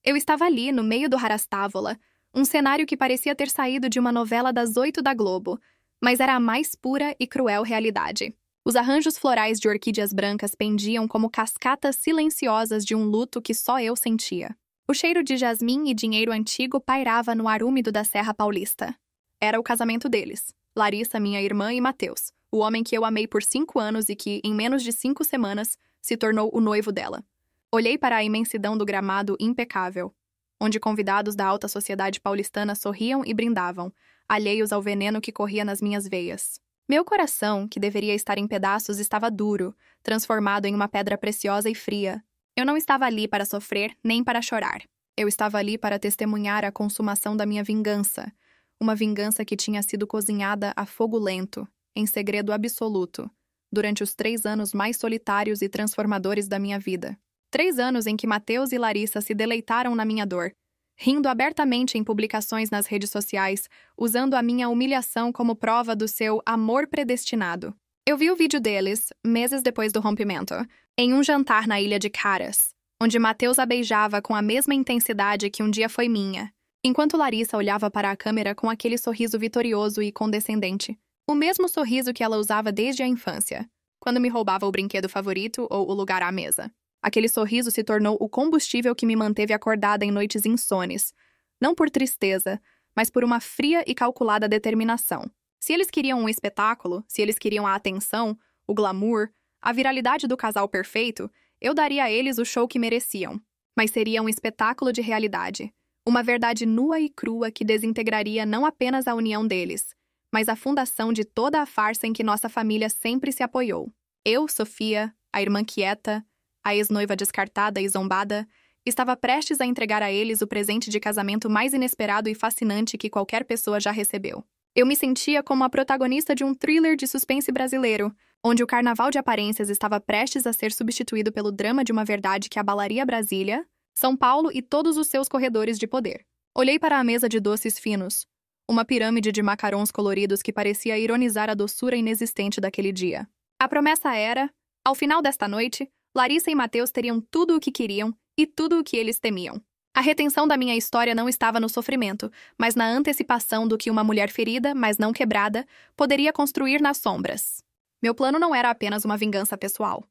Eu estava ali, no meio do Harastávola, um cenário que parecia ter saído de uma novela das 8 da Globo, mas era a mais pura e cruel realidade. Os arranjos florais de orquídeas brancas pendiam como cascatas silenciosas de um luto que só eu sentia. O cheiro de jasmim e dinheiro antigo pairava no ar úmido da Serra Paulista. Era o casamento deles, Larissa, minha irmã, e Mateus, o homem que eu amei por 5 anos e que, em menos de 5 semanas, se tornou o noivo dela. Olhei para a imensidão do gramado impecável, onde convidados da alta sociedade paulistana sorriam e brindavam, alheios ao veneno que corria nas minhas veias. Meu coração, que deveria estar em pedaços, estava duro, transformado em uma pedra preciosa e fria. Eu não estava ali para sofrer, nem para chorar. Eu estava ali para testemunhar a consumação da minha vingança, uma vingança que tinha sido cozinhada a fogo lento, em segredo absoluto, durante os 3 anos mais solitários e transformadores da minha vida. 3 anos em que Mateus e Larissa se deleitaram na minha dor, rindo abertamente em publicações nas redes sociais, usando a minha humilhação como prova do seu amor predestinado. Eu vi o vídeo deles, meses depois do rompimento, em um jantar na ilha de Caras, onde Mateus a beijava com a mesma intensidade que um dia foi minha, enquanto Larissa olhava para a câmera com aquele sorriso vitorioso e condescendente, o mesmo sorriso que ela usava desde a infância, quando me roubava o brinquedo favorito ou o lugar à mesa. Aquele sorriso se tornou o combustível que me manteve acordada em noites insones, não por tristeza, mas por uma fria e calculada determinação. Se eles queriam um espetáculo, se eles queriam a atenção, o glamour, a viralidade do casal perfeito, eu daria a eles o show que mereciam. Mas seria um espetáculo de realidade, uma verdade nua e crua que desintegraria não apenas a união deles, mas a fundação de toda a farsa em que nossa família sempre se apoiou. Eu, Sofia, a irmã quieta, a ex-noiva descartada e zombada, estava prestes a entregar a eles o presente de casamento mais inesperado e fascinante que qualquer pessoa já recebeu. Eu me sentia como a protagonista de um thriller de suspense brasileiro, onde o carnaval de aparências estava prestes a ser substituído pelo drama de uma verdade que abalaria Brasília, São Paulo e todos os seus corredores de poder. Olhei para a mesa de doces finos, uma pirâmide de macarons coloridos que parecia ironizar a doçura inexistente daquele dia. A promessa era, ao final desta noite, Larissa e Mateus teriam tudo o que queriam e tudo o que eles temiam. A retenção da minha história não estava no sofrimento, mas na antecipação do que uma mulher ferida, mas não quebrada, poderia construir nas sombras. Meu plano não era apenas uma vingança pessoal.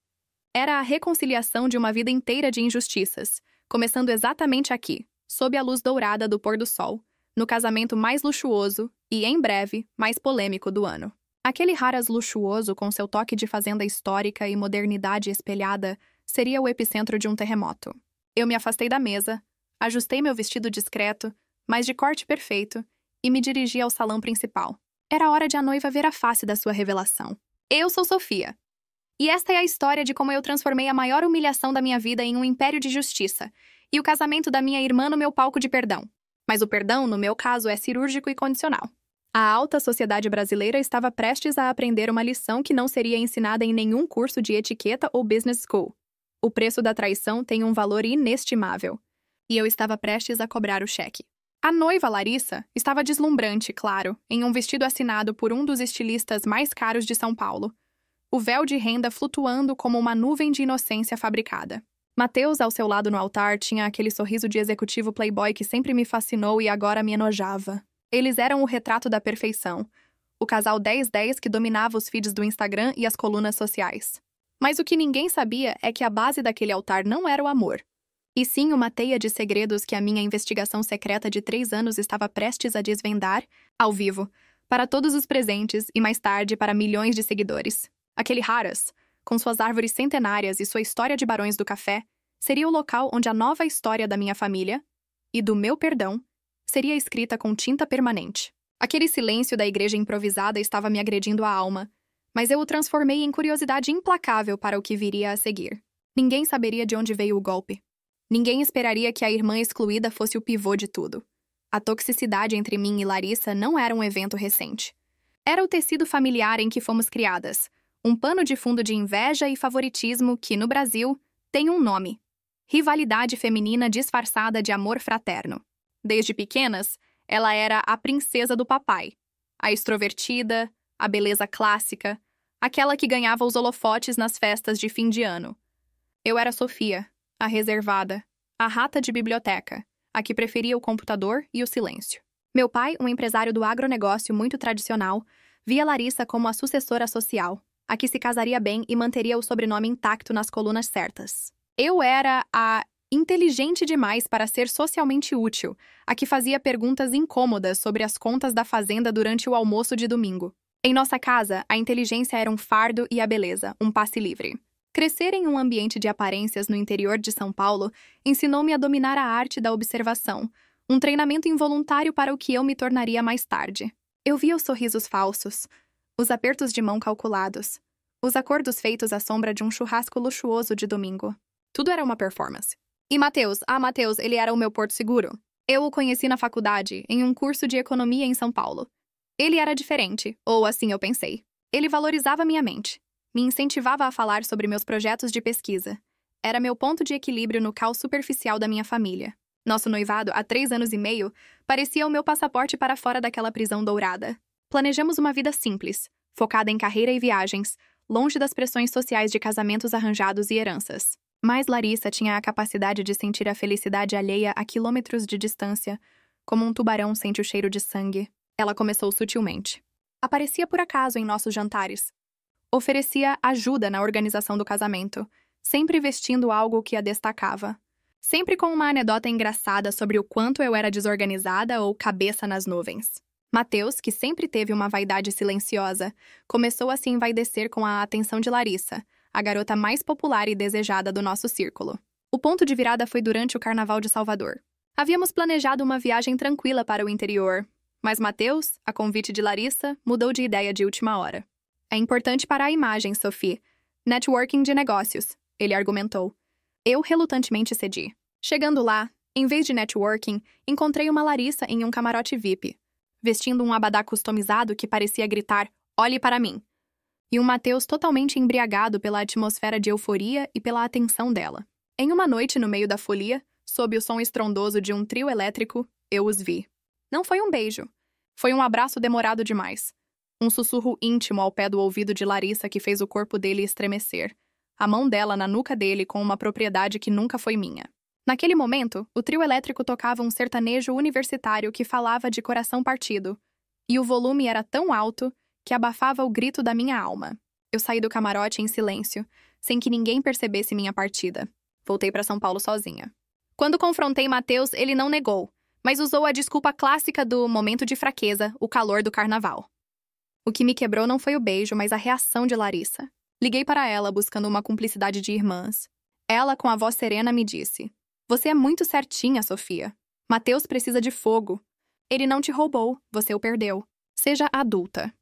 Era a reconciliação de uma vida inteira de injustiças, começando exatamente aqui, sob a luz dourada do pôr do sol, no casamento mais luxuoso e, em breve, mais polêmico do ano. Aquele Haras luxuoso, com seu toque de fazenda histórica e modernidade espelhada, seria o epicentro de um terremoto. Eu me afastei da mesa, ajustei meu vestido discreto, mas de corte perfeito, e me dirigi ao salão principal. Era hora de a noiva ver a face da sua revelação. Eu sou Sofia. E esta é a história de como eu transformei a maior humilhação da minha vida em um império de justiça, e o casamento da minha irmã no meu palco de perdão. Mas o perdão, no meu caso, é cirúrgico e condicional. A alta sociedade brasileira estava prestes a aprender uma lição que não seria ensinada em nenhum curso de etiqueta ou business school. O preço da traição tem um valor inestimável. E eu estava prestes a cobrar o cheque. A noiva, Larissa, estava deslumbrante, claro, em um vestido assinado por um dos estilistas mais caros de São Paulo. O véu de renda flutuando como uma nuvem de inocência fabricada. Mateus, ao seu lado no altar, tinha aquele sorriso de executivo playboy que sempre me fascinou e agora me enojava. Eles eram o retrato da perfeição, o casal 10-10 que dominava os feeds do Instagram e as colunas sociais. Mas o que ninguém sabia é que a base daquele altar não era o amor, e sim uma teia de segredos que a minha investigação secreta de 3 anos estava prestes a desvendar, ao vivo, para todos os presentes e mais tarde para milhões de seguidores. Aquele Haras, com suas árvores centenárias e sua história de barões do café, seria o local onde a nova história da minha família, e do meu perdão, seria escrita com tinta permanente. Aquele silêncio da igreja improvisada estava me agredindo a alma, mas eu o transformei em curiosidade implacável para o que viria a seguir. Ninguém saberia de onde veio o golpe. Ninguém esperaria que a irmã excluída fosse o pivô de tudo. A toxicidade entre mim e Larissa não era um evento recente. Era o tecido familiar em que fomos criadas, um pano de fundo de inveja e favoritismo que, no Brasil, tem um nome: rivalidade feminina disfarçada de amor fraterno. Desde pequenas, ela era a princesa do papai, a extrovertida, a beleza clássica, aquela que ganhava os holofotes nas festas de fim de ano. Eu era Sofia, a reservada, A rata de biblioteca, a que preferia o computador e o silêncio. Meu pai, um empresário do agronegócio muito tradicional, via Larissa como a sucessora social, a que se casaria bem e manteria o sobrenome intacto nas colunas certas. Eu era a inteligente demais para ser socialmente útil, a que fazia perguntas incômodas sobre as contas da fazenda durante o almoço de domingo. Em nossa casa, a inteligência era um fardo e a beleza, um passe livre. Crescer em um ambiente de aparências no interior de São Paulo ensinou-me a dominar a arte da observação, um treinamento involuntário para o que eu me tornaria mais tarde. Eu via os sorrisos falsos, os apertos de mão calculados, os acordos feitos à sombra de um churrasco luxuoso de domingo. Tudo era uma performance. E Matheus, ele era o meu porto seguro. Eu o conheci na faculdade, em um curso de economia em São Paulo. Ele era diferente, ou assim eu pensei. Ele valorizava minha mente. Me incentivava a falar sobre meus projetos de pesquisa. Era meu ponto de equilíbrio no caos superficial da minha família. Nosso noivado, há 3 anos e meio, parecia o meu passaporte para fora daquela prisão dourada. Planejamos uma vida simples, focada em carreira e viagens, longe das pressões sociais de casamentos arranjados e heranças. Mas Larissa tinha a capacidade de sentir a felicidade alheia a quilômetros de distância, como um tubarão sente o cheiro de sangue. Ela começou sutilmente. Aparecia por acaso em nossos jantares. Oferecia ajuda na organização do casamento, sempre vestindo algo que a destacava. Sempre com uma anedota engraçada sobre o quanto eu era desorganizada ou cabeça nas nuvens. Matheus, que sempre teve uma vaidade silenciosa, começou a se envaidecer com a atenção de Larissa, a garota mais popular e desejada do nosso círculo. O ponto de virada foi durante o Carnaval de Salvador. Havíamos planejado uma viagem tranquila para o interior, mas Matheus, a convite de Larissa, mudou de ideia de última hora. É importante para a imagem, Sophie. Networking de negócios, ele argumentou. Eu relutantemente cedi. Chegando lá, em vez de networking, encontrei uma Larissa em um camarote VIP, vestindo um abadá customizado que parecia gritar, "Olhe para mim!" E um Matheus totalmente embriagado pela atmosfera de euforia e pela atenção dela. Em uma noite no meio da folia, sob o som estrondoso de um trio elétrico, eu os vi. Não foi um beijo. Foi um abraço demorado demais. Um sussurro íntimo ao pé do ouvido de Larissa que fez o corpo dele estremecer. A mão dela na nuca dele com uma propriedade que nunca foi minha. Naquele momento, o trio elétrico tocava um sertanejo universitário que falava de coração partido, e o volume era tão alto que abafava o grito da minha alma. Eu saí do camarote em silêncio, sem que ninguém percebesse minha partida. Voltei para São Paulo sozinha. Quando confrontei Matheus, ele não negou, mas usou a desculpa clássica do momento de fraqueza, o calor do carnaval. O que me quebrou não foi o beijo, mas a reação de Larissa. Liguei para ela, buscando uma cumplicidade de irmãs. Ela, com a voz serena, me disse: "Você é muito certinha, Sofia. Matheus precisa de fogo. Ele não te roubou, você o perdeu. Seja adulta."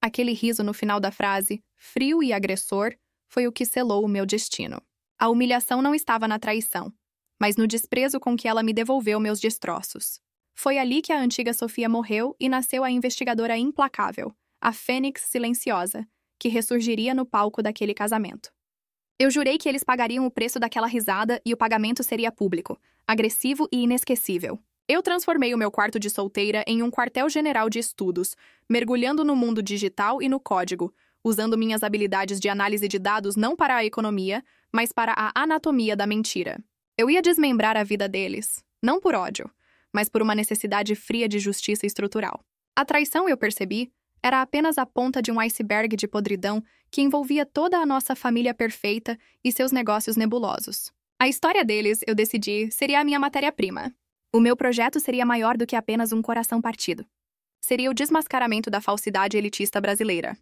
Aquele riso no final da frase, frio e agressor, foi o que selou o meu destino. A humilhação não estava na traição, mas no desprezo com que ela me devolveu meus destroços. Foi ali que a antiga Sofia morreu e nasceu a investigadora implacável, a fênix silenciosa, que ressurgiria no palco daquele casamento. Eu jurei que eles pagariam o preço daquela risada e o pagamento seria público, agressivo e inesquecível. Eu transformei o meu quarto de solteira em um quartel-general de estudos, mergulhando no mundo digital e no código, usando minhas habilidades de análise de dados não para a economia, mas para a anatomia da mentira. Eu ia desmembrar a vida deles, não por ódio, mas por uma necessidade fria de justiça estrutural. A traição, eu percebi, era apenas a ponta de um iceberg de podridão que envolvia toda a nossa família perfeita e seus negócios nebulosos. A história deles, eu decidi, seria a minha matéria-prima. O meu projeto seria maior do que apenas um coração partido. Seria o desmascaramento da falsidade elitista brasileira.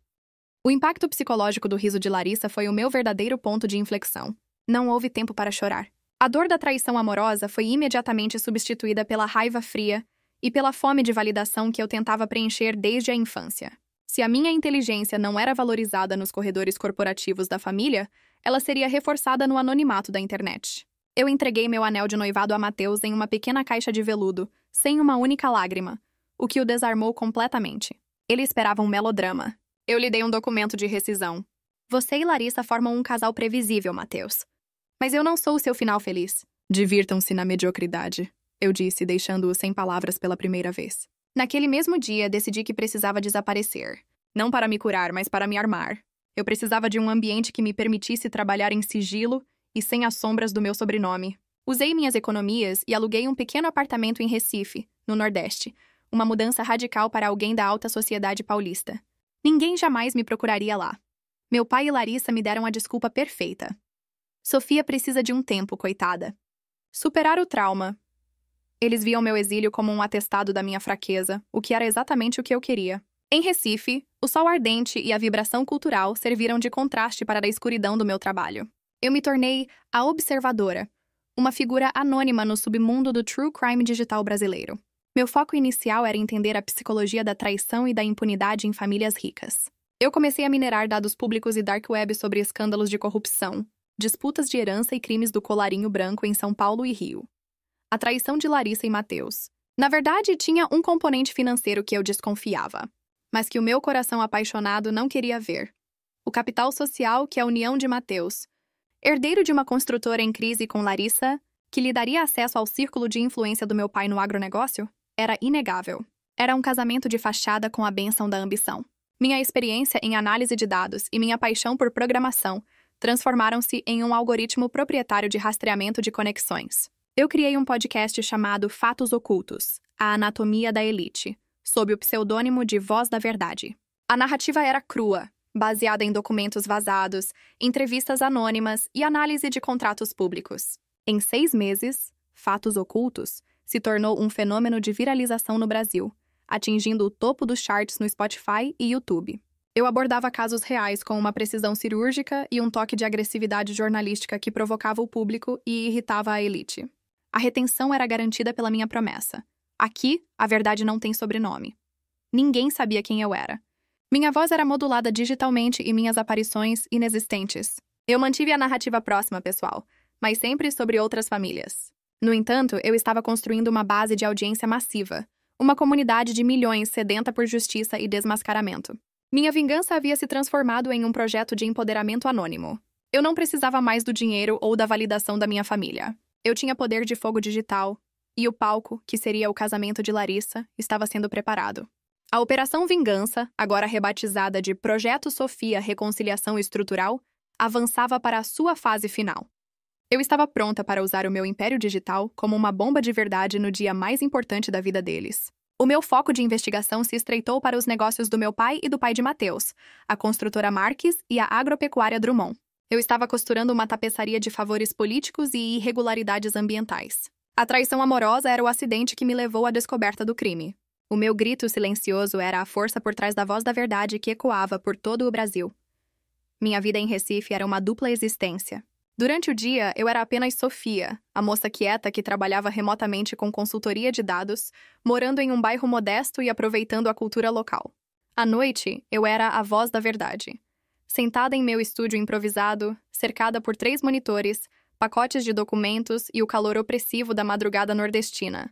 O impacto psicológico do riso de Larissa foi o meu verdadeiro ponto de inflexão. Não houve tempo para chorar. A dor da traição amorosa foi imediatamente substituída pela raiva fria e pela fome de validação que eu tentava preencher desde a infância. Se a minha inteligência não era valorizada nos corredores corporativos da família, ela seria reforçada no anonimato da internet. Eu entreguei meu anel de noivado a Matheus em uma pequena caixa de veludo, sem uma única lágrima, o que o desarmou completamente. Ele esperava um melodrama. Eu lhe dei um documento de rescisão. Você e Larissa formam um casal previsível, Matheus. Mas eu não sou o seu final feliz. Divirtam-se na mediocridade, eu disse, deixando-o sem palavras pela primeira vez. Naquele mesmo dia, decidi que precisava desaparecer. Não para me curar, mas para me armar. Eu precisava de um ambiente que me permitisse trabalhar em sigilo e sem as sombras do meu sobrenome. Usei minhas economias e aluguei um pequeno apartamento em Recife, no Nordeste, uma mudança radical para alguém da alta sociedade paulista. Ninguém jamais me procuraria lá. Meu pai e Larissa me deram a desculpa perfeita. Sofia precisa de um tempo, coitada. Superar o trauma. Eles viam meu exílio como um atestado da minha fraqueza, o que era exatamente o que eu queria. Em Recife, o sol ardente e a vibração cultural serviram de contraste para a escuridão do meu trabalho. Eu me tornei a observadora, uma figura anônima no submundo do true crime digital brasileiro. Meu foco inicial era entender a psicologia da traição e da impunidade em famílias ricas. Eu comecei a minerar dados públicos e dark web sobre escândalos de corrupção, disputas de herança e crimes do colarinho branco em São Paulo e Rio. A traição de Larissa e Matheus. Na verdade, tinha um componente financeiro que eu desconfiava, mas que o meu coração apaixonado não queria ver. O capital social que a união de Matheus, herdeiro de uma construtora em crise com Larissa, que lhe daria acesso ao círculo de influência do meu pai no agronegócio, era inegável. Era um casamento de fachada com a bênção da ambição. Minha experiência em análise de dados e minha paixão por programação transformaram-se em um algoritmo proprietário de rastreamento de conexões. Eu criei um podcast chamado Fatos Ocultos, a Anatomia da Elite, sob o pseudônimo de Voz da Verdade. A narrativa era crua, baseada em documentos vazados, entrevistas anônimas e análise de contratos públicos. Em 6 meses, Fatos Ocultos se tornou um fenômeno de viralização no Brasil, atingindo o topo dos charts no Spotify e YouTube. Eu abordava casos reais com uma precisão cirúrgica e um toque de agressividade jornalística que provocava o público e irritava a elite. A retenção era garantida pela minha promessa. Aqui, a verdade não tem sobrenome. Ninguém sabia quem eu era. Minha voz era modulada digitalmente e minhas aparições inexistentes. Eu mantive a narrativa próxima, pessoal, mas sempre sobre outras famílias. No entanto, eu estava construindo uma base de audiência massiva, uma comunidade de milhões sedenta por justiça e desmascaramento. Minha vingança havia se transformado em um projeto de empoderamento anônimo. Eu não precisava mais do dinheiro ou da validação da minha família. Eu tinha poder de fogo digital, e o palco, que seria o casamento de Larissa, estava sendo preparado. A Operação Vingança, agora rebatizada de Projeto Sofia Reconciliação Estrutural, avançava para a sua fase final. Eu estava pronta para usar o meu império digital como uma bomba de verdade no dia mais importante da vida deles. O meu foco de investigação se estreitou para os negócios do meu pai e do pai de Matheus, a construtora Marques e a agropecuária Drummond. Eu estava costurando uma tapeçaria de favores políticos e irregularidades ambientais. A traição amorosa era o acidente que me levou à descoberta do crime. O meu grito silencioso era a força por trás da voz da verdade que ecoava por todo o Brasil. Minha vida em Recife era uma dupla existência. Durante o dia, eu era apenas Sofia, a moça quieta que trabalhava remotamente com consultoria de dados, morando em um bairro modesto e aproveitando a cultura local. À noite, eu era a voz da verdade. Sentada em meu estúdio improvisado, cercada por 3 monitores, pacotes de documentos e o calor opressivo da madrugada nordestina.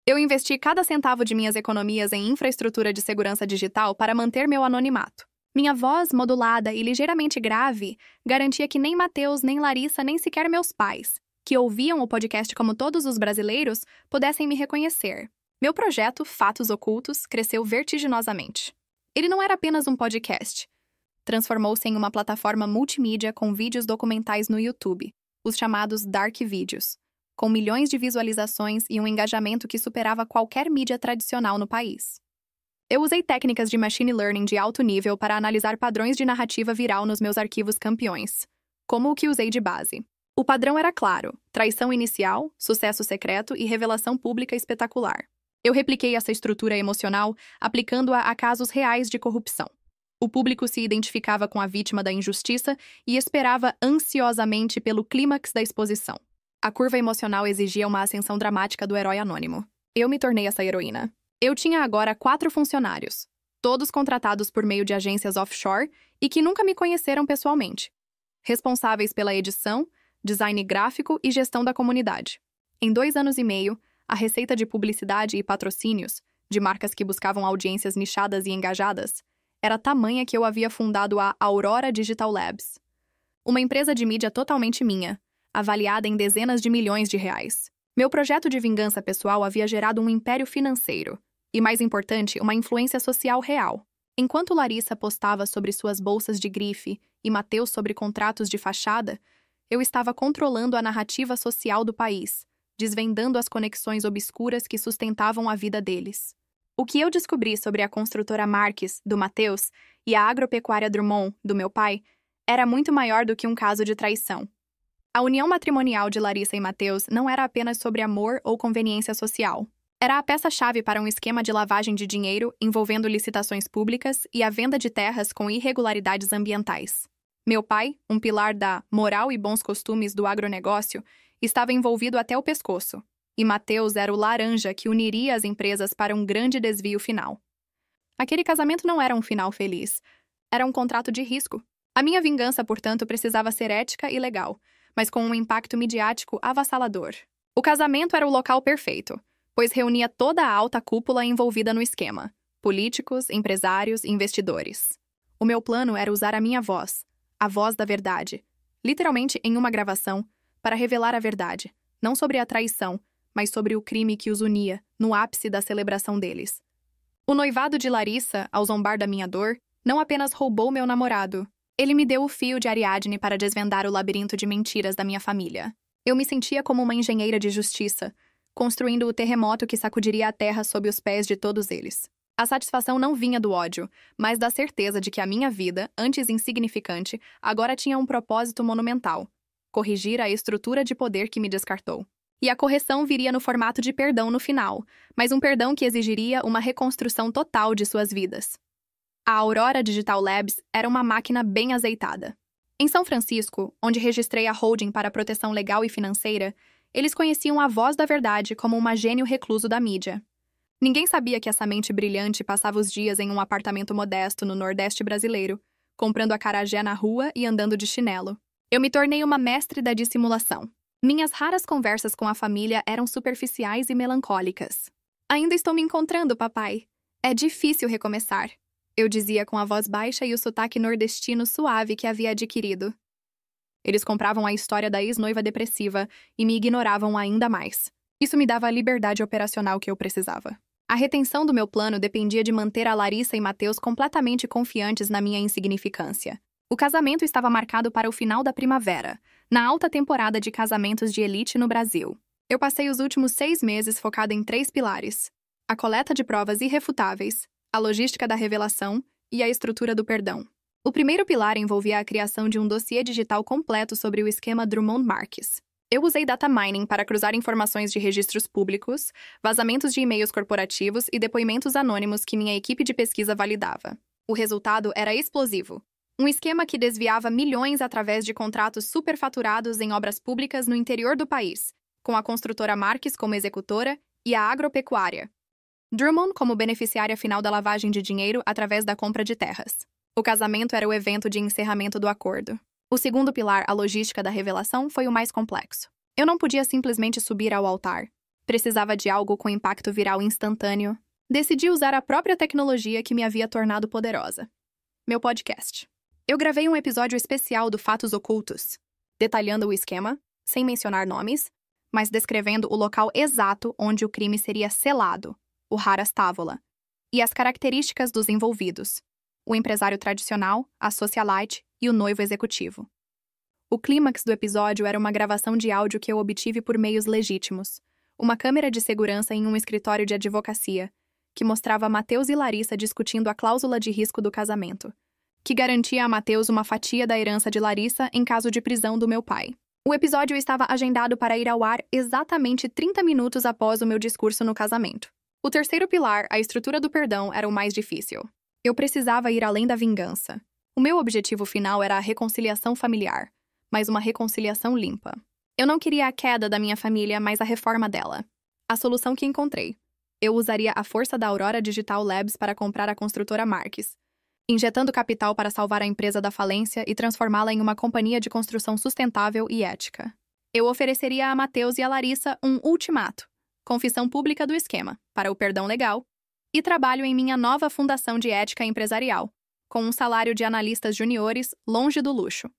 Eu investi cada centavo de minhas economias em infraestrutura de segurança digital para manter meu anonimato. Minha voz, modulada e ligeiramente grave, garantia que nem Matheus, nem Larissa, nem sequer meus pais, que ouviam o podcast como todos os brasileiros, pudessem me reconhecer. Meu projeto, Fatos Ocultos, cresceu vertiginosamente. Ele não era apenas um podcast. Transformou-se em uma plataforma multimídia com vídeos documentais no YouTube, os chamados Dark Vídeos, com milhões de visualizações e um engajamento que superava qualquer mídia tradicional no país. Eu usei técnicas de machine learning de alto nível para analisar padrões de narrativa viral nos meus arquivos campeões, como o que usei de base. O padrão era claro: traição inicial, sucesso secreto e revelação pública espetacular. Eu repliquei essa estrutura emocional aplicando-a a casos reais de corrupção. O público se identificava com a vítima da injustiça e esperava ansiosamente pelo clímax da exposição. A curva emocional exigia uma ascensão dramática do herói anônimo. Eu me tornei essa heroína. Eu tinha agora 4 funcionários, todos contratados por meio de agências offshore e que nunca me conheceram pessoalmente, responsáveis pela edição, design gráfico e gestão da comunidade. Em 2 anos e meio, a receita de publicidade e patrocínios, de marcas que buscavam audiências nichadas e engajadas, era tamanha que eu havia fundado a Aurora Digital Labs, uma empresa de mídia totalmente minha, avaliada em dezenas de milhões de reais. Meu projeto de vingança pessoal havia gerado um império financeiro e, mais importante, uma influência social real. Enquanto Larissa postava sobre suas bolsas de grife e Matheus sobre contratos de fachada, Eu estava controlando a narrativa social do país, desvendando as conexões obscuras que sustentavam a vida deles. O que eu descobri sobre a construtora Marques, do Matheus, e a agropecuária Drummond, do meu pai, era muito maior do que um caso de traição. A união matrimonial de Larissa e Matheus não era apenas sobre amor ou conveniência social. Era a peça-chave para um esquema de lavagem de dinheiro envolvendo licitações públicas e a venda de terras com irregularidades ambientais. Meu pai, um pilar da moral e bons costumes do agronegócio, estava envolvido até o pescoço, e Matheus era o laranja que uniria as empresas para um grande desvio final. Aquele casamento não era um final feliz. Era um contrato de risco. A minha vingança, portanto, precisava ser ética e legal, mas com um impacto midiático avassalador. O casamento era o local perfeito, pois reunia toda a alta cúpula envolvida no esquema: políticos, empresários, investidores. O meu plano era usar a minha voz, a voz da verdade, literalmente em uma gravação, para revelar a verdade, não sobre a traição, mas sobre o crime que os unia, no ápice da celebração deles. O noivado de Larissa, ao zombar da minha dor, não apenas roubou meu namorado, ele me deu o fio de Ariadne para desvendar o labirinto de mentiras da minha família. Eu me sentia como uma engenheira de justiça, construindo o terremoto que sacudiria a terra sob os pés de todos eles. A satisfação não vinha do ódio, mas da certeza de que a minha vida, antes insignificante, agora tinha um propósito monumental: corrigir a estrutura de poder que me descartou. E a correção viria no formato de perdão no final, mas um perdão que exigiria uma reconstrução total de suas vidas. A Aurora Digital Labs era uma máquina bem azeitada. Em São Francisco, onde registrei a holding para proteção legal e financeira, eles conheciam a voz da verdade como uma gênio recluso da mídia. Ninguém sabia que essa mente brilhante passava os dias em um apartamento modesto no Nordeste brasileiro, comprando acarajé na rua e andando de chinelo. Eu me tornei uma mestre da dissimulação. Minhas raras conversas com a família eram superficiais e melancólicas. Ainda estou me encontrando, papai. É difícil recomeçar, eu dizia com a voz baixa e o sotaque nordestino suave que havia adquirido. Eles compravam a história da ex-noiva depressiva e me ignoravam ainda mais. Isso me dava a liberdade operacional que eu precisava. A retenção do meu plano dependia de manter a Larissa e Matheus completamente confiantes na minha insignificância. O casamento estava marcado para o final da primavera, na alta temporada de casamentos de elite no Brasil. Eu passei os últimos 6 meses focado em 3 pilares: a coleta de provas irrefutáveis, a logística da revelação e a estrutura do perdão. O primeiro pilar envolvia a criação de um dossiê digital completo sobre o esquema Drummond Marques. Eu usei data mining para cruzar informações de registros públicos, vazamentos de e-mails corporativos e depoimentos anônimos que minha equipe de pesquisa validava. O resultado era explosivo. Um esquema que desviava milhões através de contratos superfaturados em obras públicas no interior do país, com a construtora Marques como executora e a agropecuária Drummond como beneficiária final da lavagem de dinheiro através da compra de terras. O casamento era o evento de encerramento do acordo. O segundo pilar, a logística da revelação, foi o mais complexo. Eu não podia simplesmente subir ao altar. Precisava de algo com impacto viral instantâneo. Decidi usar a própria tecnologia que me havia tornado poderosa: meu podcast. Eu gravei um episódio especial do Fatos Ocultos, detalhando o esquema, sem mencionar nomes, mas descrevendo o local exato onde o crime seria selado, o Haras Távola, e as características dos envolvidos: o empresário tradicional, a socialite e o noivo executivo. O clímax do episódio era uma gravação de áudio que eu obtive por meios legítimos, uma câmera de segurança em um escritório de advocacia, que mostrava Matheus e Larissa discutindo a cláusula de risco do casamento, que garantia a Matheus uma fatia da herança de Larissa em caso de prisão do meu pai. O episódio estava agendado para ir ao ar exatamente 30 minutos após o meu discurso no casamento. O terceiro pilar, a estrutura do perdão, era o mais difícil. Eu precisava ir além da vingança. O meu objetivo final era a reconciliação familiar, mas uma reconciliação limpa. Eu não queria a queda da minha família, mas a reforma dela. A solução que encontrei: eu usaria a força da Aurora Digital Labs para comprar a construtora Marques, injetando capital para salvar a empresa da falência e transformá-la em uma companhia de construção sustentável e ética. Eu ofereceria a Matheus e a Larissa um ultimato: confissão pública do esquema, para o perdão legal, e trabalho em minha nova fundação de ética empresarial, com um salário de analistas juniores longe do luxo.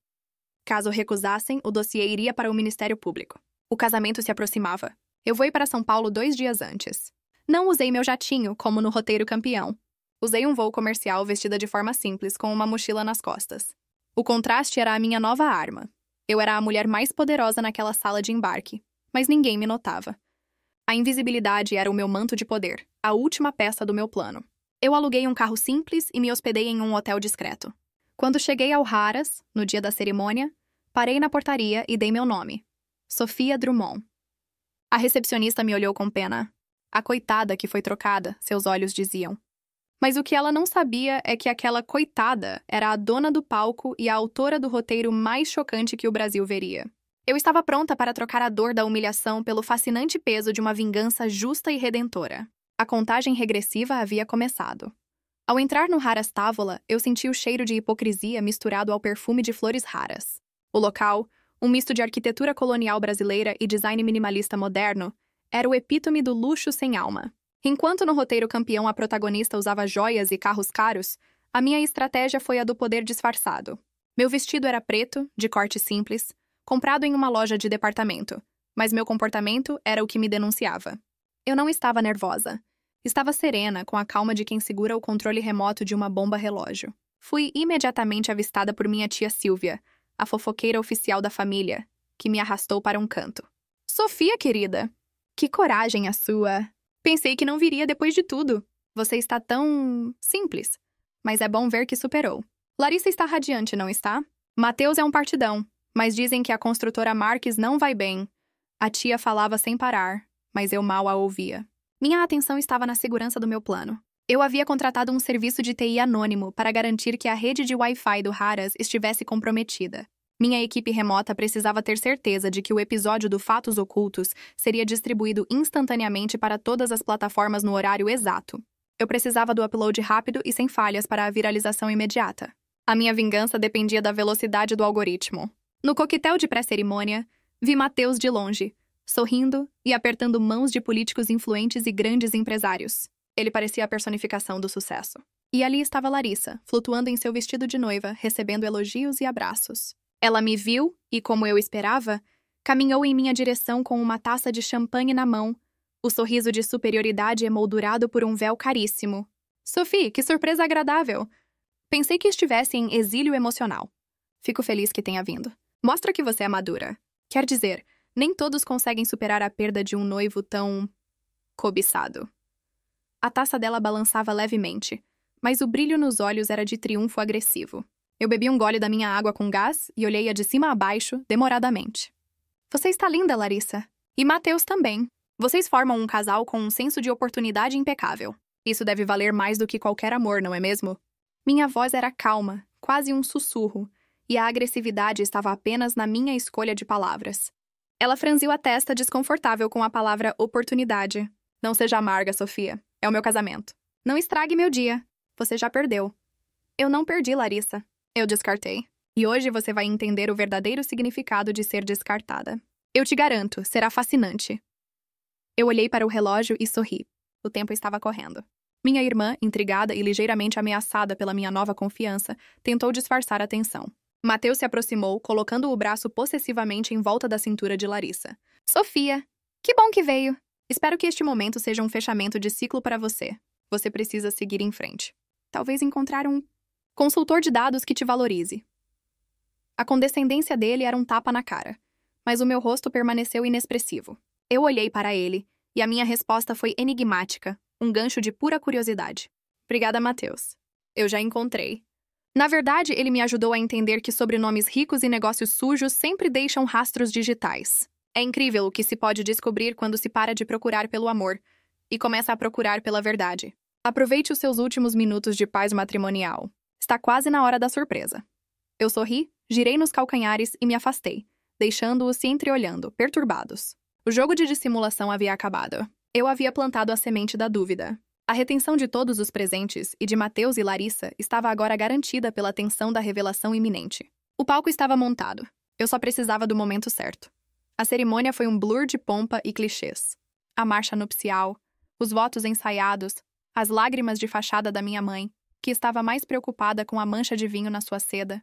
Caso recusassem, o dossiê iria para o Ministério Público. O casamento se aproximava. Eu voei para São Paulo 2 dias antes. Não usei meu jatinho, como no roteiro campeão. Usei um voo comercial vestida de forma simples, com uma mochila nas costas. O contraste era a minha nova arma. Eu era a mulher mais poderosa naquela sala de embarque, mas ninguém me notava. A invisibilidade era o meu manto de poder, a última peça do meu plano. Eu aluguei um carro simples e me hospedei em um hotel discreto. Quando cheguei ao Harrah's, no dia da cerimônia, parei na portaria e dei meu nome: Sophia Drummond. A recepcionista me olhou com pena. A coitada que foi trocada, seus olhos diziam. Mas o que ela não sabia é que aquela coitada era a dona do palco e a autora do roteiro mais chocante que o Brasil veria. Eu estava pronta para trocar a dor da humilhação pelo fascinante peso de uma vingança justa e redentora. A contagem regressiva havia começado. Ao entrar no Harrah's Távola, eu senti o cheiro de hipocrisia misturado ao perfume de flores raras. O local, um misto de arquitetura colonial brasileira e design minimalista moderno, era o epítome do luxo sem alma. Enquanto no roteiro campeão a protagonista usava joias e carros caros, a minha estratégia foi a do poder disfarçado. Meu vestido era preto, de corte simples, comprado em uma loja de departamento, mas meu comportamento era o que me denunciava. Eu não estava nervosa. Estava serena, com a calma de quem segura o controle remoto de uma bomba-relógio. Fui imediatamente avistada por minha tia Silvia, a fofoqueira oficial da família, que me arrastou para um canto. Sofia, querida! Que coragem a sua! Pensei que não viria depois de tudo. Você está tão... simples. Mas é bom ver que superou. Larissa está radiante, não está? Mateus é um partidão, mas dizem que a construtora Marques não vai bem. A tia falava sem parar, mas eu mal a ouvia. Minha atenção estava na segurança do meu plano. Eu havia contratado um serviço de TI anônimo para garantir que a rede de Wi-Fi do Harrah's estivesse comprometida. Minha equipe remota precisava ter certeza de que o episódio do Fatos Ocultos seria distribuído instantaneamente para todas as plataformas no horário exato. Eu precisava do upload rápido e sem falhas para a viralização imediata. A minha vingança dependia da velocidade do algoritmo. No coquetel de pré-cerimônia, vi Mateus de longe, sorrindo e apertando mãos de políticos influentes e grandes empresários. Ele parecia a personificação do sucesso. E ali estava Larissa, flutuando em seu vestido de noiva, recebendo elogios e abraços. Ela me viu e, como eu esperava, caminhou em minha direção com uma taça de champanhe na mão, o sorriso de superioridade emoldurado por um véu caríssimo. Sophie, que surpresa agradável! Pensei que estivesse em exílio emocional. Fico feliz que tenha vindo. Mostra que você é madura. Quer dizer, nem todos conseguem superar a perda de um noivo tão... cobiçado. A taça dela balançava levemente, mas o brilho nos olhos era de triunfo agressivo. Eu bebi um gole da minha água com gás e olhei-a de cima a baixo, demoradamente. Você está linda, Larissa. E Mateus também. Vocês formam um casal com um senso de oportunidade impecável. Isso deve valer mais do que qualquer amor, não é mesmo? Minha voz era calma, quase um sussurro, e a agressividade estava apenas na minha escolha de palavras. Ela franziu a testa desconfortável com a palavra oportunidade. Não seja amarga, Sofia. É o meu casamento. Não estrague meu dia. Você já perdeu. Eu não perdi, Larissa. Eu descartei. E hoje você vai entender o verdadeiro significado de ser descartada. Eu te garanto, será fascinante. Eu olhei para o relógio e sorri. O tempo estava correndo. Minha irmã, intrigada e ligeiramente ameaçada pela minha nova confiança, tentou disfarçar a tensão. Mateus se aproximou, colocando o braço possessivamente em volta da cintura de Larissa. Sofia, que bom que veio. Espero que este momento seja um fechamento de ciclo para você. Você precisa seguir em frente. Talvez encontrar um consultor de dados que te valorize. A condescendência dele era um tapa na cara, mas o meu rosto permaneceu inexpressivo. Eu olhei para ele, e a minha resposta foi enigmática, um gancho de pura curiosidade. Obrigada, Mateus. Eu já encontrei. Na verdade, ele me ajudou a entender que sobrenomes ricos e negócios sujos sempre deixam rastros digitais. É incrível o que se pode descobrir quando se para de procurar pelo amor e começa a procurar pela verdade. Aproveite os seus últimos minutos de paz matrimonial. Está quase na hora da surpresa. Eu sorri, girei nos calcanhares e me afastei, deixando-os se entreolhando, perturbados. O jogo de dissimulação havia acabado. Eu havia plantado a semente da dúvida. A retenção de todos os presentes e de Mateus e Larissa estava agora garantida pela tensão da revelação iminente. O palco estava montado. Eu só precisava do momento certo. A cerimônia foi um blur de pompa e clichês. A marcha nupcial, os votos ensaiados, as lágrimas de fachada da minha mãe, que estava mais preocupada com a mancha de vinho na sua seda.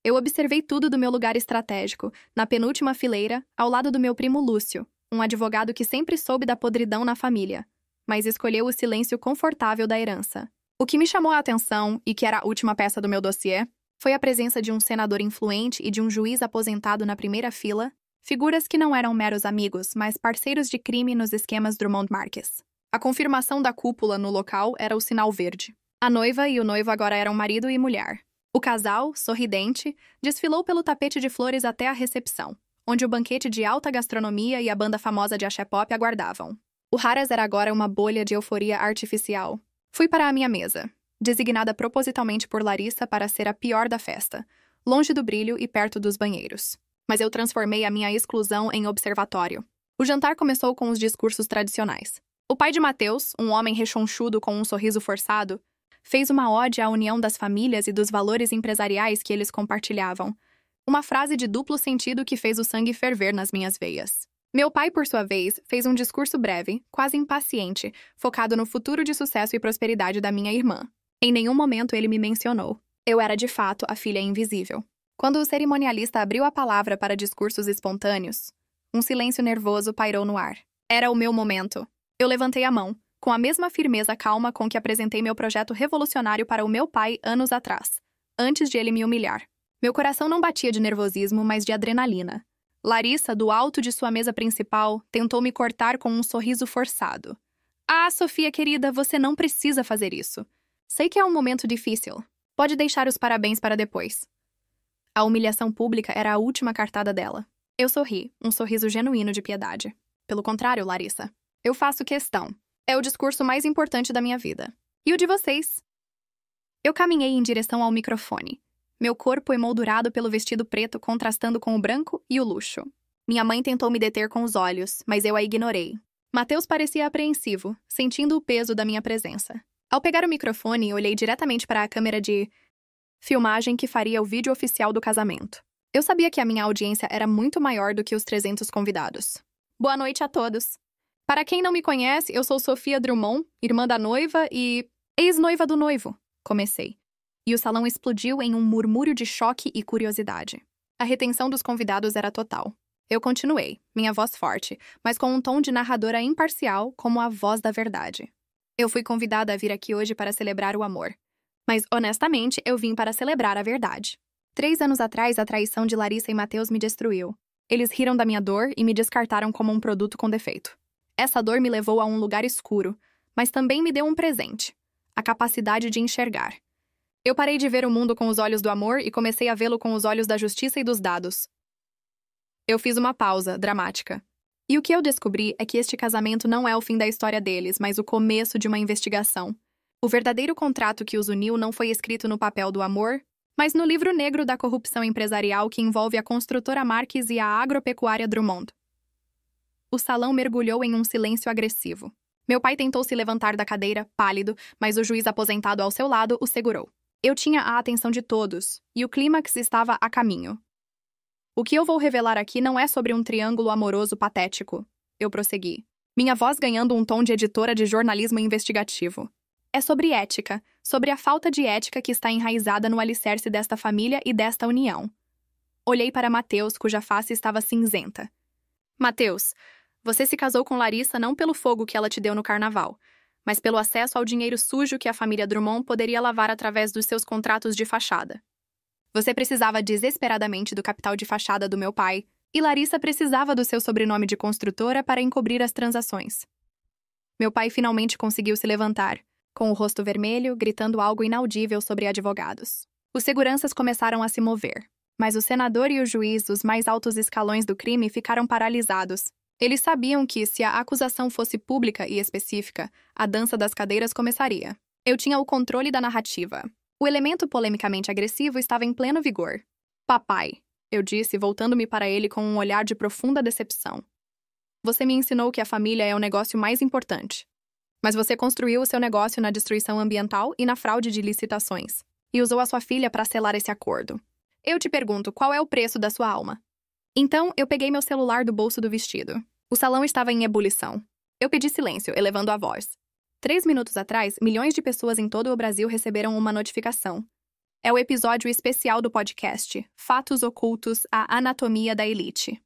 Eu observei tudo do meu lugar estratégico, na penúltima fileira, ao lado do meu primo Lúcio, um advogado que sempre soube da podridão na família, mas escolheu o silêncio confortável da herança. O que me chamou a atenção, e que era a última peça do meu dossiê, Foi a presença de um senador influente e de um juiz aposentado na primeira fila, figuras que não eram meros amigos, mas parceiros de crime nos esquemas Drummond Marques. A confirmação da cúpula no local era o sinal verde. A noiva e o noivo agora eram marido e mulher. O casal, sorridente, desfilou pelo tapete de flores até a recepção, onde o banquete de alta gastronomia e a banda famosa de axé pop aguardavam. O Haras era agora uma bolha de euforia artificial. Fui para a minha mesa, designada propositalmente por Larissa para ser a pior da festa, longe do brilho e perto dos banheiros. Mas eu transformei a minha exclusão em observatório. O jantar começou com os discursos tradicionais. O pai de Mateus, um homem rechonchudo com um sorriso forçado, fez uma ode à união das famílias e dos valores empresariais que eles compartilhavam. Uma frase de duplo sentido que fez o sangue ferver nas minhas veias. Meu pai, por sua vez, fez um discurso breve, quase impaciente, focado no futuro de sucesso e prosperidade da minha irmã. Em nenhum momento ele me mencionou. Eu era, de fato, a filha invisível. Quando o cerimonialista abriu a palavra para discursos espontâneos, um silêncio nervoso pairou no ar. Era o meu momento. Eu levantei a mão, com a mesma firmeza calma com que apresentei meu projeto revolucionário para o meu pai anos atrás, antes de ele me humilhar. Meu coração não batia de nervosismo, mas de adrenalina. Larissa, do alto de sua mesa principal, tentou me cortar com um sorriso forçado. Ah, Sofia querida, você não precisa fazer isso. Sei que é um momento difícil. Pode deixar os parabéns para depois. A humilhação pública era a última cartada dela. Eu sorri, um sorriso genuíno de piedade. Pelo contrário, Larissa, eu faço questão. É o discurso mais importante da minha vida. E o de vocês? Eu caminhei em direção ao microfone, meu corpo emoldurado pelo vestido preto contrastando com o branco e o luxo. Minha mãe tentou me deter com os olhos, mas eu a ignorei. Mateus parecia apreensivo, sentindo o peso da minha presença. Ao pegar o microfone, olhei diretamente para a câmera de filmagem que faria o vídeo oficial do casamento. Eu sabia que a minha audiência era muito maior do que os 300 convidados. Boa noite a todos. Para quem não me conhece, eu sou Sofia Drummond, irmã da noiva e ex-noiva do noivo, comecei. E o salão explodiu em um murmúrio de choque e curiosidade. A retenção dos convidados era total. Eu continuei, minha voz forte, mas com um tom de narradora imparcial, como a voz da verdade. Eu fui convidada a vir aqui hoje para celebrar o amor. Mas, honestamente, eu vim para celebrar a verdade. 3 anos atrás, a traição de Larissa e Mateus me destruiu. Eles riram da minha dor e me descartaram como um produto com defeito. Essa dor me levou a um lugar escuro, mas também me deu um presente: a capacidade de enxergar. Eu parei de ver o mundo com os olhos do amor e comecei a vê-lo com os olhos da justiça e dos dados. Eu fiz uma pausa, dramática. E o que eu descobri é que este casamento não é o fim da história deles, mas o começo de uma investigação. O verdadeiro contrato que os uniu não foi escrito no papel do amor, mas no livro negro da corrupção empresarial que envolve a construtora Marques e a agropecuária Drummond. O salão mergulhou em um silêncio agressivo. Meu pai tentou se levantar da cadeira, pálido, mas o juiz aposentado ao seu lado o segurou. Eu tinha a atenção de todos, e o clímax estava a caminho. O que eu vou revelar aqui não é sobre um triângulo amoroso patético, eu prossegui, minha voz ganhando um tom de editora de jornalismo investigativo. É sobre ética, sobre a falta de ética que está enraizada no alicerce desta família e desta união. Olhei para Mateus, cuja face estava cinzenta. Mateus, você se casou com Larissa não pelo fogo que ela te deu no carnaval, mas pelo acesso ao dinheiro sujo que a família Drummond poderia lavar através dos seus contratos de fachada. Você precisava desesperadamente do capital de fachada do meu pai, e Larissa precisava do seu sobrenome de construtora para encobrir as transações. Meu pai finalmente conseguiu se levantar, com o rosto vermelho, gritando algo inaudível sobre advogados. Os seguranças começaram a se mover, mas o senador e o juiz dos mais altos escalões do crime ficaram paralisados. Eles sabiam que, se a acusação fosse pública e específica, a dança das cadeiras começaria. Eu tinha o controle da narrativa. O elemento polemicamente agressivo estava em pleno vigor. Papai, eu disse, voltando-me para ele com um olhar de profunda decepção. Você me ensinou que a família é o negócio mais importante. Mas você construiu o seu negócio na destruição ambiental e na fraude de licitações. E usou a sua filha para selar esse acordo. Eu te pergunto, qual é o preço da sua alma? Então, eu peguei meu celular do bolso do vestido. O salão estava em ebulição. Eu pedi silêncio, elevando a voz. 3 minutos atrás, milhões de pessoas em todo o Brasil receberam uma notificação. É o episódio especial do podcast Fatos Ocultos, a Anatomia da Elite.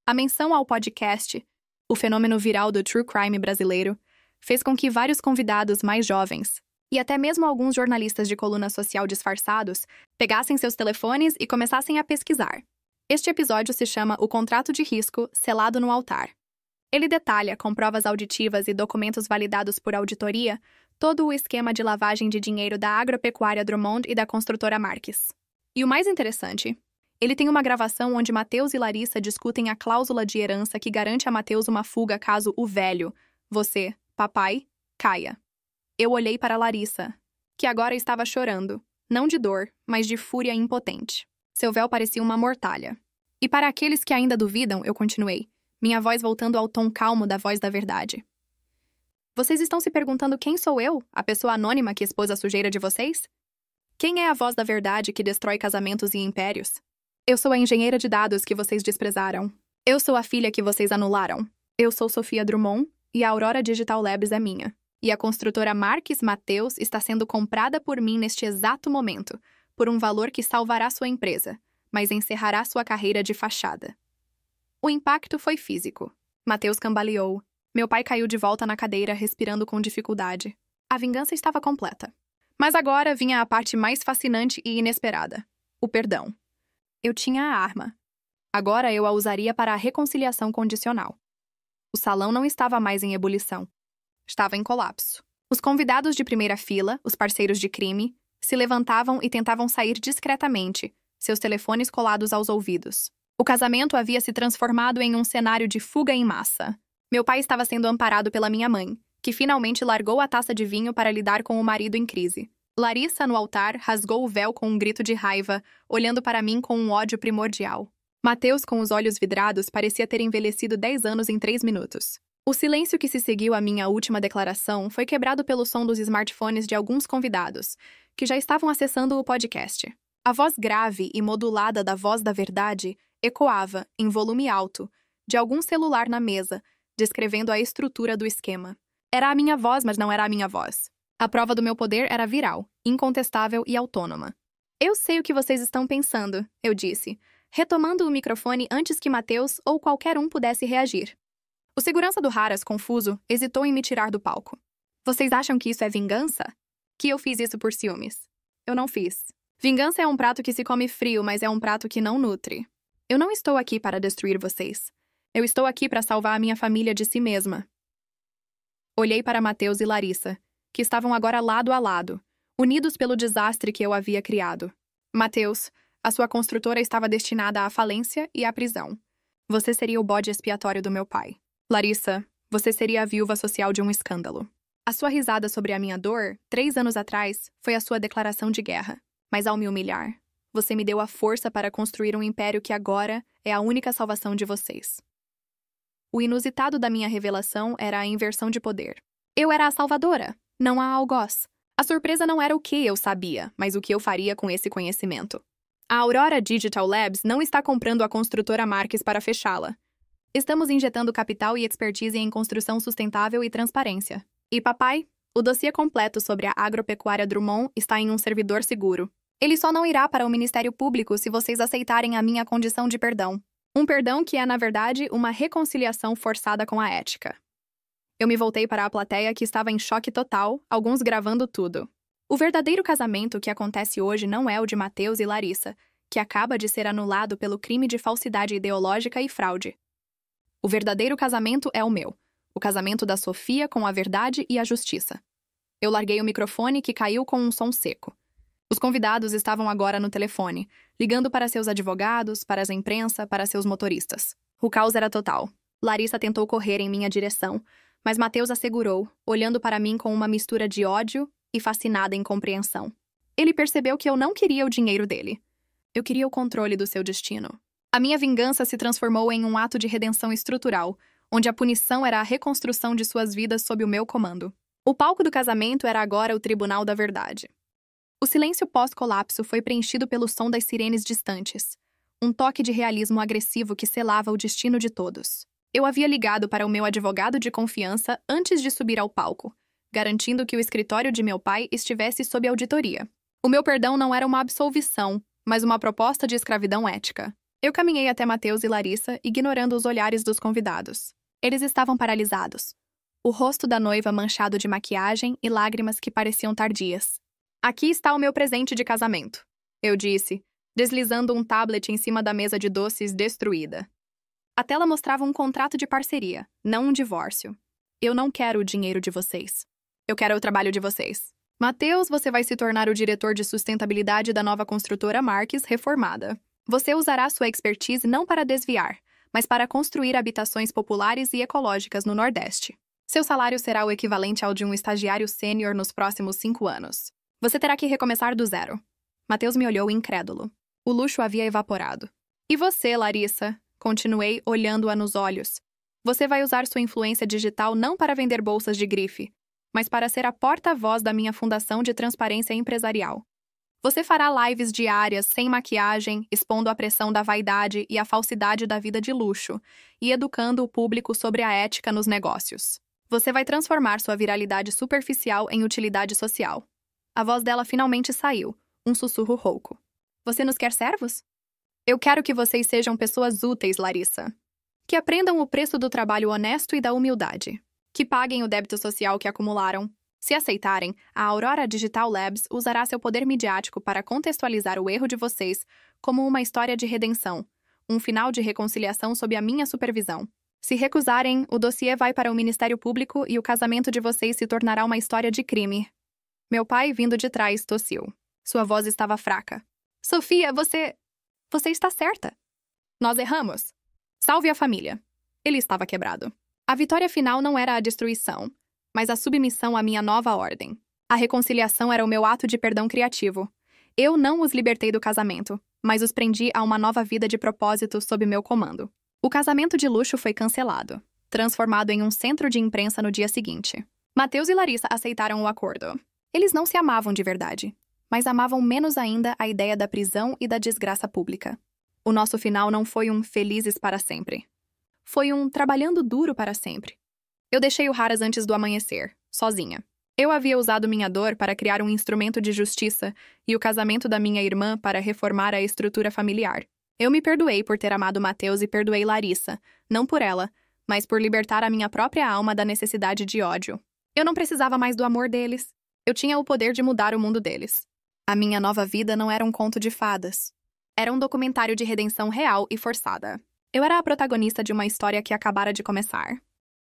A menção ao podcast, o fenômeno viral do true crime brasileiro, fez com que vários convidados mais jovens, e até mesmo alguns jornalistas de coluna social disfarçados pegassem seus telefones e começassem a pesquisar. Este episódio se chama O Contrato de Risco Selado no Altar. Ele detalha, com provas auditivas e documentos validados por auditoria, todo o esquema de lavagem de dinheiro da Agropecuária Drummond e da construtora Marques. E o mais interessante, ele tem uma gravação onde Matheus e Larissa discutem a cláusula de herança que garante a Matheus uma fuga caso o velho, você, papai, caia. Eu olhei para Larissa, que agora estava chorando, não de dor, mas de fúria impotente. Seu véu parecia uma mortalha. E para aqueles que ainda duvidam, eu continuei, minha voz voltando ao tom calmo da voz da verdade. Vocês estão se perguntando quem sou eu, a pessoa anônima que expôs a sujeira de vocês? Quem é a voz da verdade que destrói casamentos e impérios? Eu sou a engenheira de dados que vocês desprezaram. Eu sou a filha que vocês anularam. Eu sou Sofia Drummond e a Aurora Digital Labs é minha. E a construtora Marques Matheus está sendo comprada por mim neste exato momento, por um valor que salvará sua empresa, mas encerrará sua carreira de fachada. O impacto foi físico. Matheus cambaleou. Meu pai caiu de volta na cadeira, respirando com dificuldade. A vingança estava completa. Mas agora vinha a parte mais fascinante e inesperada. O perdão. Eu tinha a arma. Agora eu a usaria para a reconciliação condicional. O salão não estava mais em ebulição. Estava em colapso. Os convidados de primeira fila, os parceiros de crime, se levantavam e tentavam sair discretamente, seus telefones colados aos ouvidos. O casamento havia se transformado em um cenário de fuga em massa. Meu pai estava sendo amparado pela minha mãe, que finalmente largou a taça de vinho para lidar com o marido em crise. Larissa, no altar, rasgou o véu com um grito de raiva, olhando para mim com um ódio primordial. Matheus, com os olhos vidrados, parecia ter envelhecido 10 anos em 3 minutos. O silêncio que se seguiu à minha última declaração foi quebrado pelo som dos smartphones de alguns convidados, que já estavam acessando o podcast. A voz grave e modulada da voz da verdade ecoava, em volume alto, de algum celular na mesa, descrevendo a estrutura do esquema. Era a minha voz, mas não era a minha voz. A prova do meu poder era viral, incontestável e autônoma. Eu sei o que vocês estão pensando, eu disse, retomando o microfone antes que Matheus ou qualquer um pudesse reagir. O segurança do Haras, confuso, hesitou em me tirar do palco. Vocês acham que isso é vingança? Que eu fiz isso por ciúmes. Eu não fiz. Vingança é um prato que se come frio, mas é um prato que não nutre. Eu não estou aqui para destruir vocês. Eu estou aqui para salvar a minha família de si mesma. Olhei para Matheus e Larissa, que estavam agora lado a lado, unidos pelo desastre que eu havia criado. Matheus, a sua construtora estava destinada à falência e à prisão. Você seria o bode expiatório do meu pai. Larissa, você seria a viúva social de um escândalo. A sua risada sobre a minha dor, 3 anos atrás, foi a sua declaração de guerra. Mas ao me humilhar, você me deu a força para construir um império que agora é a única salvação de vocês. O inusitado da minha revelação era a inversão de poder. Eu era a salvadora, não a algoz. A surpresa não era o que eu sabia, mas o que eu faria com esse conhecimento. A Aurora Digital Labs não está comprando a construtora Marques para fechá-la. Estamos injetando capital e expertise em construção sustentável e transparência. E papai, o dossiê completo sobre a Agropecuária Drummond está em um servidor seguro. Ele só não irá para o Ministério Público se vocês aceitarem a minha condição de perdão. Um perdão que é, na verdade, uma reconciliação forçada com a ética. Eu me voltei para a plateia que estava em choque total, alguns gravando tudo. O verdadeiro casamento que acontece hoje não é o de Matheus e Larissa, que acaba de ser anulado pelo crime de falsidade ideológica e fraude. O verdadeiro casamento é o meu. O casamento da Sofia com a verdade e a justiça. Eu larguei o microfone que caiu com um som seco. Os convidados estavam agora no telefone, ligando para seus advogados, para a imprensa, para seus motoristas. O caos era total. Larissa tentou correr em minha direção, mas Matheus a segurou, olhando para mim com uma mistura de ódio e fascinada incompreensão. Ele percebeu que eu não queria o dinheiro dele. Eu queria o controle do seu destino. A minha vingança se transformou em um ato de redenção estrutural, onde a punição era a reconstrução de suas vidas sob o meu comando. O palco do casamento era agora o Tribunal da Verdade. O silêncio pós-colapso foi preenchido pelo som das sirenes distantes, um toque de realismo agressivo que selava o destino de todos. Eu havia ligado para o meu advogado de confiança antes de subir ao palco, garantindo que o escritório de meu pai estivesse sob auditoria. O meu perdão não era uma absolvição, mas uma proposta de escravidão ética. Eu caminhei até Matheus e Larissa, ignorando os olhares dos convidados. Eles estavam paralisados. o rosto da noiva manchado de maquiagem e lágrimas que pareciam tardias. Aqui está o meu presente de casamento, eu disse, deslizando um tablet em cima da mesa de doces destruída. A tela mostrava um contrato de parceria, não um divórcio. Eu não quero o dinheiro de vocês. Eu quero o trabalho de vocês. Mateus, você vai se tornar o diretor de sustentabilidade da nova construtora Marques reformada. Você usará sua expertise não para desviar, mas para construir habitações populares e ecológicas no Nordeste. Seu salário será o equivalente ao de um estagiário sênior nos próximos 5 anos. Você terá que recomeçar do zero. Mateus me olhou incrédulo. O luxo havia evaporado. E você, Larissa? Continuei, olhando-a nos olhos. Você vai usar sua influência digital não para vender bolsas de grife, mas para ser a porta-voz da minha fundação de transparência empresarial. Você fará lives diárias, sem maquiagem, expondo a pressão da vaidade e a falsidade da vida de luxo, e educando o público sobre a ética nos negócios. Você vai transformar sua viralidade superficial em utilidade social. A voz dela finalmente saiu, um sussurro rouco. Você nos quer servos? Eu quero que vocês sejam pessoas úteis, Larissa. Que aprendam o preço do trabalho honesto e da humildade. Que paguem o débito social que acumularam. Se aceitarem, a Aurora Digital Labs usará seu poder midiático para contextualizar o erro de vocês como uma história de redenção, um final de reconciliação sob a minha supervisão. Se recusarem, o dossiê vai para o Ministério Público e o casamento de vocês se tornará uma história de crime. Meu pai, vindo de trás, tossiu. Sua voz estava fraca. Sofia, Você está certa. Nós erramos. Salve a família. Ele estava quebrado. A vitória final não era a destruição, mas a submissão à minha nova ordem. A reconciliação era o meu ato de perdão criativo. Eu não os libertei do casamento, mas os prendi a uma nova vida de propósito sob meu comando. O casamento de luxo foi cancelado, transformado em um centro de imprensa no dia seguinte. Mateus e Larissa aceitaram o acordo. Eles não se amavam de verdade, mas amavam menos ainda a ideia da prisão e da desgraça pública. O nosso final não foi um felizes para sempre. Foi um trabalhando duro para sempre. Eu deixei o Haras antes do amanhecer, sozinha. Eu havia usado minha dor para criar um instrumento de justiça e o casamento da minha irmã para reformar a estrutura familiar. Eu me perdoei por ter amado Mateus e perdoei Larissa, não por ela, mas por libertar a minha própria alma da necessidade de ódio. Eu não precisava mais do amor deles. Eu tinha o poder de mudar o mundo deles. A minha nova vida não era um conto de fadas. Era um documentário de redenção real e forçada. Eu era a protagonista de uma história que acabara de começar.